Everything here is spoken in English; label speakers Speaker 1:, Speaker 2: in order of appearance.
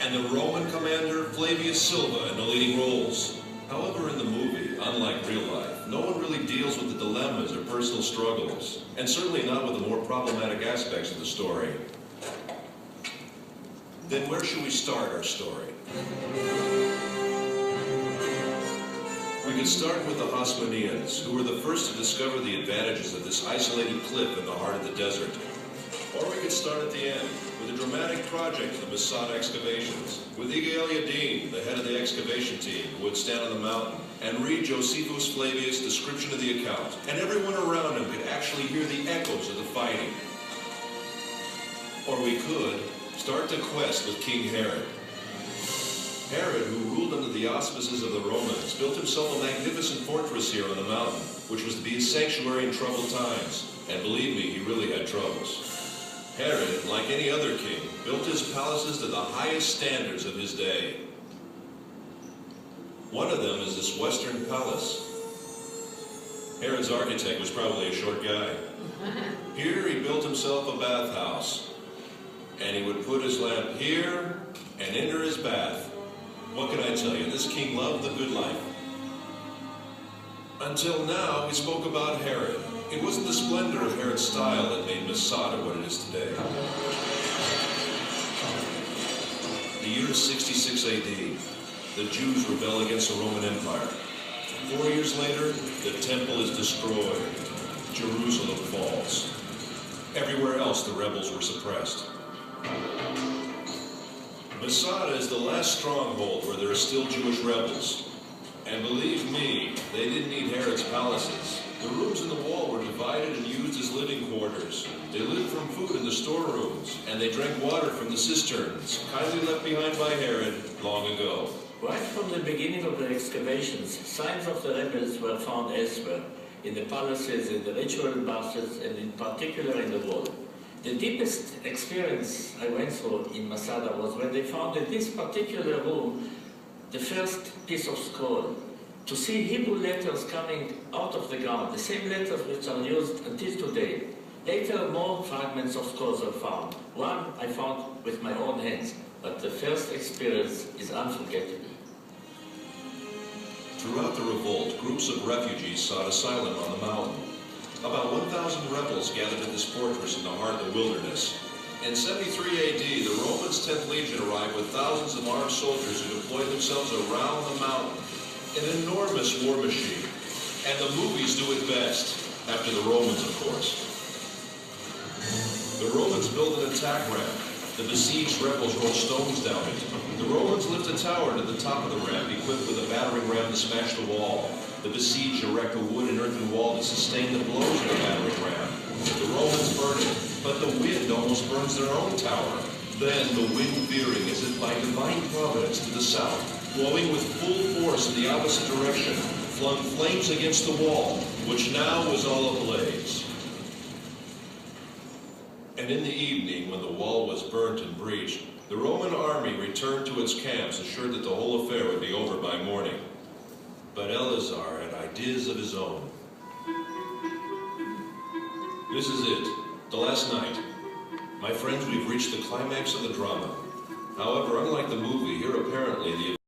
Speaker 1: and the Roman commander Flavius Silva in the leading roles. However, in the movie, unlike real life, no one really deals with the dilemmas or personal struggles, and certainly not with the more problematic aspects of the story. Then where should we start our story? We could start with the Hasmoneans, who were the first to discover the advantages of this isolated cliff in the heart of the desert. Or we could start at the end, with a dramatic project of the Masada excavations, with Igel Yadin, the head of the excavation team, who would stand on the mountain and read Josephus Flavius' description of the account, and everyone around him could actually hear the echoes of the fighting. Or we could start the quest with King Herod. Herod, who ruled under the auspices of the Romans, built himself a magnificent fortress here on the mountain, which was to be his sanctuary in troubled times. And believe me, he really had troubles. Herod, like any other king, built his palaces to the highest standards of his day. One of them is this Western palace. Herod's architect was probably a short guy. Here he built himself a bathhouse, and he would put his lamp here and enter his bath. What can I tell you? This king loved the good life. Until now, we spoke about Herod. It wasn't the splendor of Herod's style that made Masada what it is today. The year is 66 AD. The Jews rebel against the Roman Empire. 4 years later, the temple is destroyed. Jerusalem falls. Everywhere else, the rebels were suppressed. Masada is the last stronghold where there are still Jewish rebels. And believe me, they didn't need Herod's palaces. The rooms in the wall were divided and used as living quarters. They lived from food in the storerooms, and they drank water from the cisterns, kindly left behind by Herod long ago.
Speaker 2: Right from the beginning of the excavations, signs of the rebels were found elsewhere, in the palaces, in the ritual baths, and in particular in the wall. The deepest experience I went through in Masada was when they found in this particular room the first piece of scroll. To see Hebrew letters coming out of the ground, the same letters which are used until today. Later, more fragments of scrolls were found. One I found with my own hands, but the first experience is unforgettable.
Speaker 1: Throughout the revolt, groups of refugees sought asylum on the mountain. About 1,000 rebels gathered in this fortress in the heart of the wilderness. In 73 AD, the Romans' 10th Legion arrived with thousands of armed soldiers who deployed themselves around the mountain. An enormous war machine. And the movies do it best, after the Romans, of course. The Romans built an attack ramp. The besieged rebels rolled stones down it. The Romans lift a tower to the top of the ramp, equipped with a battering ram to smash the wall. The besieged erect a wood and earthen wall to sustain the blows of the battering ram. The Romans burn it, but the wind almost burns their own tower. Then the wind veering as if by divine providence to the south, blowing with full force in the opposite direction, flung flames against the wall, which now was all ablaze. And in the evening, when the wall was burnt and breached, the Roman army returned to its camps, assured that the whole affair would be over by morning. But Eleazar had ideas of his own. This is it, the last night. My friends, we've reached the climax of the drama. However, unlike the movie, here apparently the